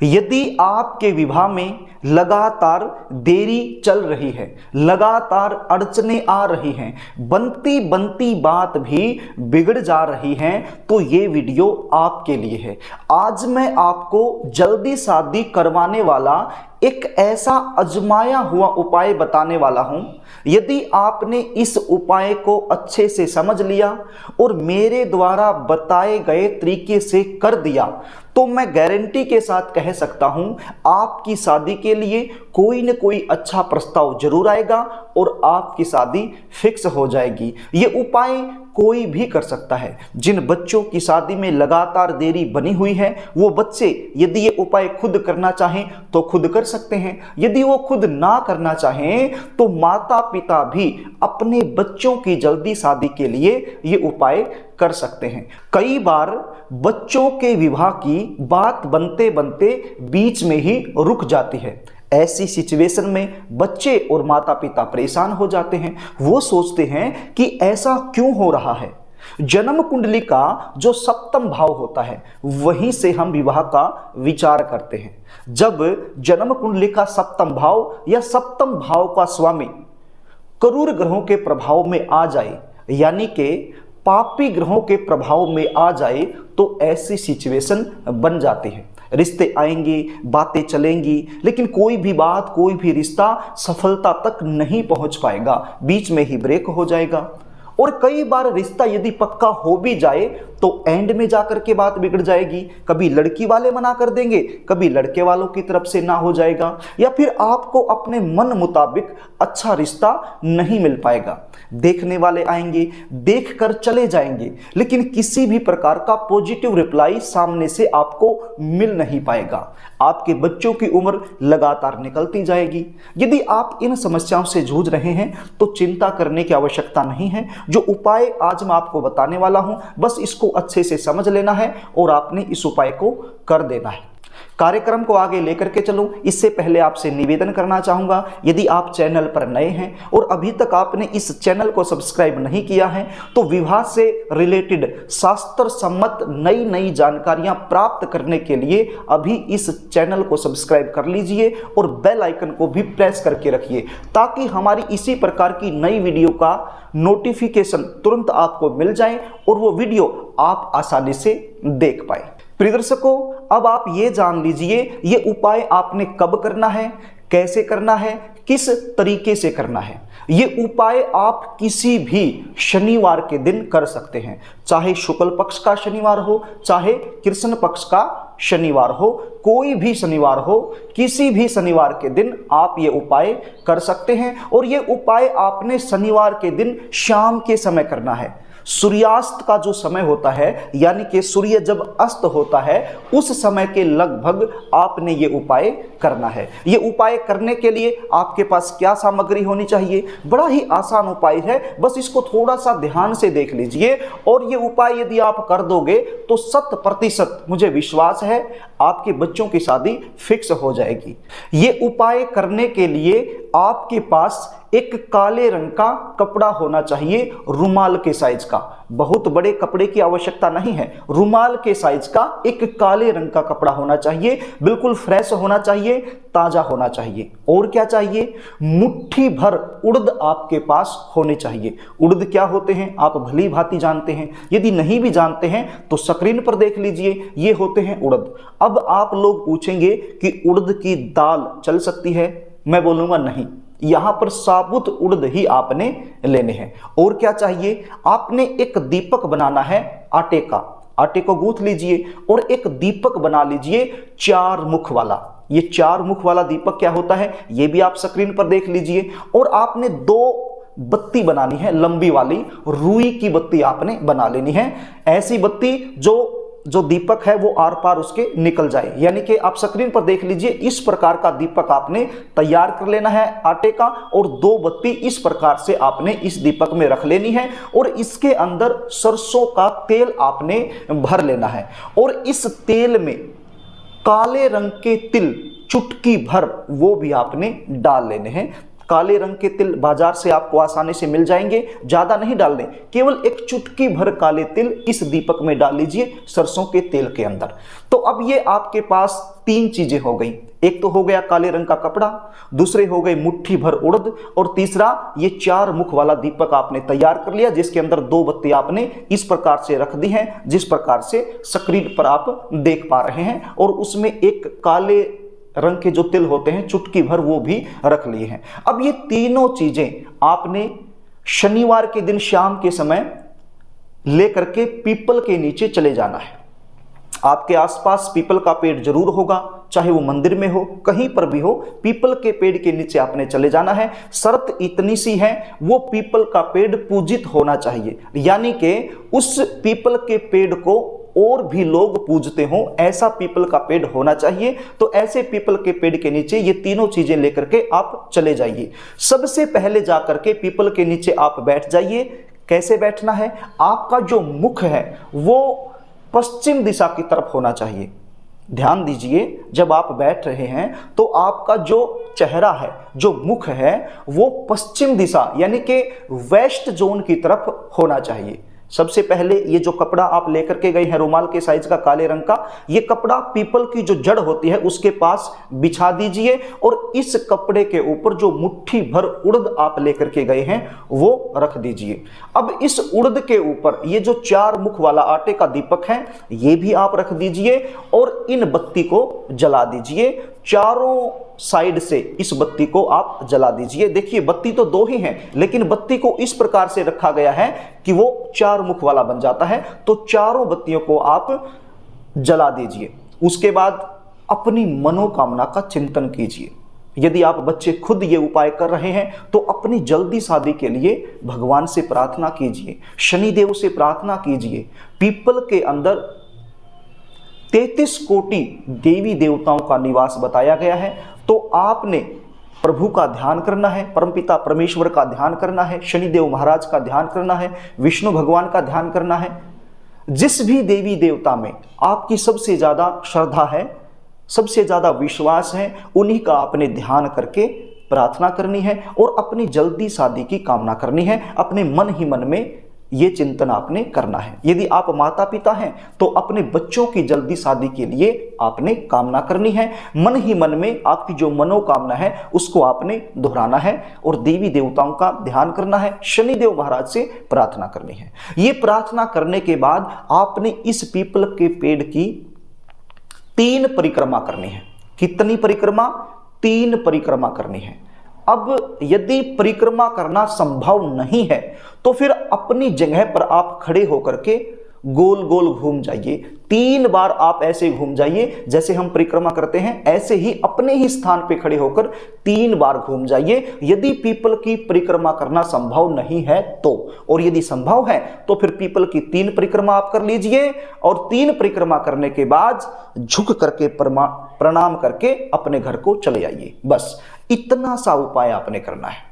यदि आपके विवाह में लगातार देरी चल रही है, लगातार अड़चनें आ रही हैं, बनती बनती बात भी बिगड़ जा रही हैं, तो ये वीडियो आपके लिए है। आज मैं आपको जल्दी शादी करवाने वाला एक ऐसा आजमाया हुआ उपाय बताने वाला हूं। यदि आपने इस उपाय को अच्छे से समझ लिया और मेरे द्वारा बताए गए तरीके से कर दिया, तो मैं गारंटी के साथ कह सकता हूं आपकी शादी के लिए कोई न कोई अच्छा प्रस्ताव जरूर आएगा और आपकी शादी फिक्स हो जाएगी। ये उपाय कोई भी कर सकता है। जिन बच्चों की शादी में लगातार देरी बनी हुई है, वो बच्चे यदि ये उपाय खुद करना चाहें तो खुद कर सकते हैं। यदि वो खुद ना करना चाहें तो माता पिता भी अपने बच्चों की जल्दी शादी के लिए ये उपाय कर सकते हैं। कई बार बच्चों के विवाह की बात बनते बनते बीच में ही रुक जाती है। ऐसी सिचुएशन में बच्चे और माता पिता परेशान हो जाते हैं। वो सोचते हैं कि ऐसा क्यों हो रहा है। जन्म कुंडली का जो सप्तम भाव होता है, वहीं से हम विवाह का विचार करते हैं। जब जन्म कुंडली का सप्तम भाव या सप्तम भाव का स्वामी क्रूर ग्रहों के प्रभाव में आ जाए, यानी कि पापी ग्रहों के प्रभाव में आ जाए, तो ऐसी सिचुएशन बन जाती है। रिश्ते आएंगे, बातें चलेंगी, लेकिन कोई भी बात, कोई भी रिश्ता सफलता तक नहीं पहुंच पाएगा, बीच में ही ब्रेक हो जाएगा। और कई बार रिश्ता यदि पक्का हो भी जाए तो एंड में जाकर के बात बिगड़ जाएगी। कभी लड़की वाले मना कर देंगे, कभी लड़के वालों की तरफ से ना हो जाएगा, या फिर आपको अपने मन मुताबिक अच्छा रिश्ता नहीं मिल पाएगा। देखने वाले आएंगे, देख कर चले जाएंगे, लेकिन किसी भी प्रकार का पॉजिटिव रिप्लाई सामने से आपको मिल नहीं पाएगा। आपके बच्चों की उम्र लगातार निकलती जाएगी। यदि आप इन समस्याओं से जूझ रहे हैं तो चिंता करने की आवश्यकता नहीं है। जो उपाय आज मैं आपको बताने वाला हूं, बस इसको अच्छे से समझ लेना है और आपने इस उपाय को कर देना है। कार्यक्रम को आगे लेकर के चलूं, इससे पहले आपसे निवेदन करना चाहूंगा, यदि आप चैनल पर नए हैं और अभी तक आपने इस चैनल को सब्सक्राइब नहीं किया है, तो विवाह से रिलेटेड शास्त्र सम्मत नई नई जानकारियां प्राप्त करने के लिए अभी इस चैनल को सब्सक्राइब कर लीजिए और बेल आइकन को भी प्रेस करके रखिए, ताकि हमारी इसी प्रकार की नई वीडियो का नोटिफिकेशन तुरंत आपको मिल जाए और वो वीडियो आप आसानी से देख पाए। प्रिय दर्शकों, अब आप ये जान लीजिए ये उपाय आपने कब करना है, कैसे करना है, किस तरीके से करना है। ये उपाय आप किसी भी शनिवार के दिन कर सकते हैं, चाहे शुक्ल पक्ष का शनिवार हो, चाहे कृष्ण पक्ष का शनिवार हो, कोई भी शनिवार हो, किसी भी शनिवार के दिन आप ये उपाय कर सकते हैं। और ये उपाय आपने शनिवार के दिन शाम के समय करना है। सूर्यास्त का जो समय होता है, यानी कि सूर्य जब अस्त होता है, उस समय के लगभग आपने ये उपाय करना है। ये उपाय करने के लिए आपके पास क्या सामग्री होनी चाहिए? बड़ा ही आसान उपाय है, बस इसको थोड़ा सा ध्यान से देख लीजिए और ये उपाय यदि आप कर दोगे तो 100% मुझे विश्वास है आपके बच्चों की शादी फिक्स हो जाएगी। ये उपाय करने के लिए आपके पास एक काले रंग का कपड़ा होना चाहिए, रुमाल के साइज का। बहुत बड़े कपड़े की आवश्यकता नहीं है, रुमाल के साइज का एक काले रंग का कपड़ा होना चाहिए, बिल्कुल फ्रेश होना चाहिए, ताजा होना चाहिए। और क्या चाहिए? मुट्ठी भर उड़द आपके पास होने चाहिए। उड़द क्या होते हैं आप भली भांति जानते हैं, यदि नहीं भी जानते हैं तो स्क्रीन पर देख लीजिए, ये होते हैं उड़द। अब आप लोग पूछेंगे कि उड़द की दाल चल सकती है? मैं बोलूंगा नहीं, यहां पर साबुत उड़द ही आपने लेने हैं। और क्या चाहिए? आपने एक दीपक बनाना है आटे का। आटे को गूंथ लीजिए और एक दीपक बना लीजिए 4 मुख वाला। ये 4 मुख वाला दीपक क्या होता है ये भी आप स्क्रीन पर देख लीजिए। और आपने 2 बत्ती बनानी है, लंबी वाली रुई की बत्ती आपने बना लेनी है। ऐसी बत्ती जो दीपक है वो आर पार उसके निकल जाए, यानी कि आप स्क्रीन पर देख लीजिए, इस प्रकार का दीपक आपने तैयार कर लेना है आटे का। और 2 बत्ती इस प्रकार से आपने इस दीपक में रख लेनी है और इसके अंदर सरसों का तेल आपने भर लेना है। और इस तेल में काले रंग के तिल चुटकी भर वो भी आपने डाल लेने हैं। काले रंग के तिल बाजार से आपको आसानी से मिल जाएंगे, ज्यादा नहीं डालने, केवल एक चुटकी भर काले तिल इस दीपक में डाल लीजिए सरसों के तेल के अंदर। तो अब ये आपके पास 3 चीजें हो गई, एक तो हो गया काले रंग का कपड़ा, दूसरे हो गए मुट्ठी भर उड़द, और तीसरा ये 4 मुख वाला दीपक आपने तैयार कर लिया, जिसके अंदर 2 बत्ती आपने इस प्रकार से रख दी हैं जिस प्रकार से स्क्रीन पर आप देख पा रहे हैं, और उसमें एक काले रंग के जो तिल होते हैं चुटकी भर वो भी रख लिए हैं। अब ये तीनों चीजें आपने शनिवार के दिन शाम के समय लेकर के पीपल के नीचे चले जाना है। आपके आसपास पीपल का पेड़ जरूर होगा, चाहे वो मंदिर में हो, कहीं पर भी हो, पीपल के पेड़ के नीचे आपने चले जाना है। शर्त इतनी सी है, वो पीपल का पेड़ पूजित होना चाहिए, यानी कि उस पीपल के पेड़ को और भी लोग पूजते हों, ऐसा पीपल का पेड़ होना चाहिए। तो ऐसे पीपल के पेड़ के नीचे ये तीनों चीजें लेकर के आप चले जाइए। सबसे पहले जाकर के पीपल के नीचे आप बैठ जाइए। कैसे बैठना है? आपका जो मुख है वो पश्चिम दिशा की तरफ होना चाहिए। ध्यान दीजिए, जब आप बैठ रहे हैं तो आपका जो चेहरा है, जो मुख है, वो पश्चिम दिशा यानी कि वेस्ट जोन की तरफ होना चाहिए। सबसे पहले ये जो कपड़ा आप लेकर के गए हैं रुमाल के साइज का काले रंग का, ये कपड़ा पीपल की जो जड़ होती है उसके पास बिछा दीजिए, और इस कपड़े के ऊपर जो मुट्ठी भर उड़द आप लेकर के गए हैं वो रख दीजिए। अब इस उड़द के ऊपर ये जो 4 मुख वाला आटे का दीपक है ये भी आप रख दीजिए, और इन बत्ती को जला दीजिए। चारों साइड से इस बत्ती को आप जला दीजिए। देखिए बत्ती तो 2 ही हैं, लेकिन बत्ती को इस प्रकार से रखा गया है कि वो 4 मुख वाला बन जाता है। तो चारों बत्तियों को आप जला दीजिए। उसके बाद अपनी मनोकामना का चिंतन कीजिए। यदि आप बच्चे खुद ये उपाय कर रहे हैं तो अपनी जल्दी शादी के लिए भगवान से प्रार्थना कीजिए, शनिदेव से प्रार्थना कीजिए। पीपल के अंदर 33 कोटि देवी देवताओं का निवास बताया गया है, तो आपने प्रभु का ध्यान करना है, परमपिता परमेश्वर का ध्यान करना है, शनिदेव महाराज का ध्यान करना है, विष्णु भगवान का ध्यान करना है। जिस भी देवी देवता में आपकी सबसे ज्यादा श्रद्धा है, सबसे ज्यादा विश्वास है, उन्हीं का आपने ध्यान करके प्रार्थना करनी है और अपनी जल्दी शादी की कामना करनी है। अपने मन ही मन में ये चिंतन आपने करना है। यदि आप माता पिता हैं तो अपने बच्चों की जल्दी शादी के लिए आपने कामना करनी है। मन ही मन में आपकी जो मनोकामना है उसको आपने दोहराना है और देवी देवताओं का ध्यान करना है, शनिदेव महाराज से प्रार्थना करनी है। ये प्रार्थना करने के बाद आपने इस पीपल के पेड़ की 3 परिक्रमा करनी है। कितनी परिक्रमा? 3 परिक्रमा करनी है। अब यदि परिक्रमा करना संभव नहीं है तो फिर अपनी जगह पर आप खड़े होकर के गोल गोल घूम जाइए। 3 बार आप ऐसे घूम जाइए जैसे हम परिक्रमा करते हैं, ऐसे ही अपने ही स्थान पे खड़े होकर 3 बार घूम जाइए। यदि पीपल की परिक्रमा करना संभव नहीं है तो, और यदि संभव है तो फिर पीपल की 3 परिक्रमा आप कर लीजिए और 3 परिक्रमा करने के बाद झुक करके प्रणाम करके अपने घर को चले आइए। बस इतना सा उपाय आपने करना है।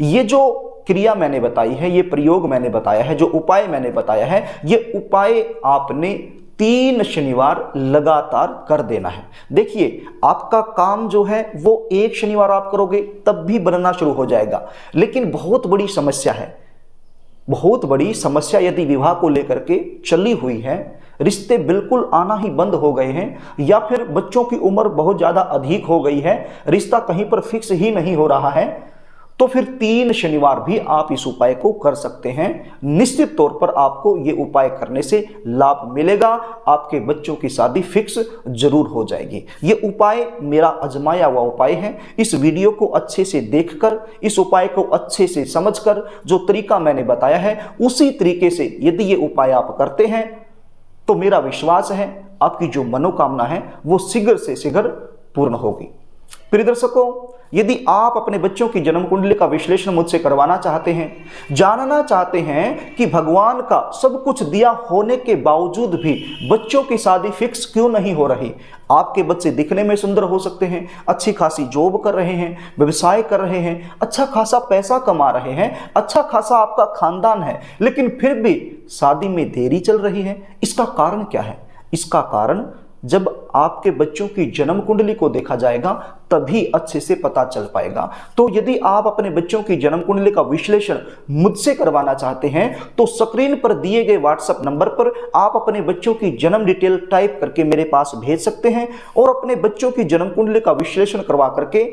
ये जो क्रिया मैंने बताई है, ये प्रयोग मैंने बताया है, जो उपाय मैंने बताया है, ये उपाय आपने 3 शनिवार लगातार कर देना है। देखिए आपका काम जो है वो 1 शनिवार आप करोगे तब भी बनना शुरू हो जाएगा, लेकिन बहुत बड़ी समस्या है, बहुत बड़ी समस्या यदि विवाह को लेकर के चली हुई है, रिश्ते बिल्कुल आना ही बंद हो गए हैं, या फिर बच्चों की उम्र बहुत ज़्यादा अधिक हो गई है, रिश्ता कहीं पर फिक्स ही नहीं हो रहा है, तो फिर 3 शनिवार भी आप इस उपाय को कर सकते हैं। निश्चित तौर पर आपको ये उपाय करने से लाभ मिलेगा, आपके बच्चों की शादी फिक्स जरूर हो जाएगी। ये उपाय मेरा आजमाया हुआ उपाय है। इस वीडियो को अच्छे से देखकर, इस उपाय को अच्छे से समझकर, जो तरीका मैंने बताया है उसी तरीके से यदि ये उपाय आप करते हैं तो मेरा विश्वास है आपकी जो मनोकामना है वो शीघ्र से शीघ्र पूर्ण होगी। प्रिय दर्शकों, यदि आप अपने बच्चों की जन्म कुंडली का विश्लेषण मुझसे करवाना चाहते हैं, जानना चाहते हैं कि भगवान का सब कुछ दिया होने के बावजूद भी बच्चों की शादी फिक्स क्यों नहीं हो रही, आपके बच्चे दिखने में सुंदर हो सकते हैं, अच्छी खासी जॉब कर रहे हैं, व्यवसाय कर रहे हैं, अच्छा खासा पैसा कमा रहे हैं, अच्छा खासा आपका खानदान है, लेकिन फिर भी शादी में देरी चल रही है, इसका कारण क्या है? इसका कारण जब आपके बच्चों की जन्म कुंडली को देखा जाएगा तभी अच्छे से पता चल पाएगा। तो यदि आप अपने बच्चों की जन्म कुंडली का विश्लेषण मुझसे करवाना चाहते हैं तो स्क्रीन पर दिए गए व्हाट्सएप नंबर पर आप अपने बच्चों की जन्म डिटेल टाइप करके मेरे पास भेज सकते हैं और अपने बच्चों की जन्म कुंडली का विश्लेषण करवा करके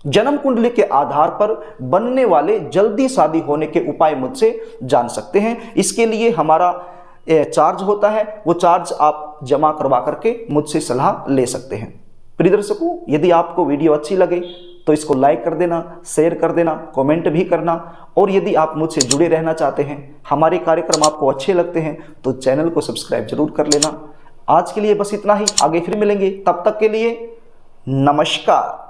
जन्म कुंडली के आधार पर बनने वाले जल्दी शादी होने के उपाय मुझसे जान सकते हैं। इसके लिए हमारा चार्ज होता है, वो चार्ज आप जमा करवा करके मुझसे सलाह ले सकते हैं। प्रिय दर्शकों, यदि आपको वीडियो अच्छी लगे तो इसको लाइक कर देना, शेयर कर देना, कमेंट भी करना, और यदि आप मुझसे जुड़े रहना चाहते हैं, हमारे कार्यक्रम आपको अच्छे लगते हैं तो चैनल को सब्सक्राइब जरूर कर लेना। आज के लिए बस इतना ही, आगे फिर मिलेंगे, तब तक के लिए नमस्कार।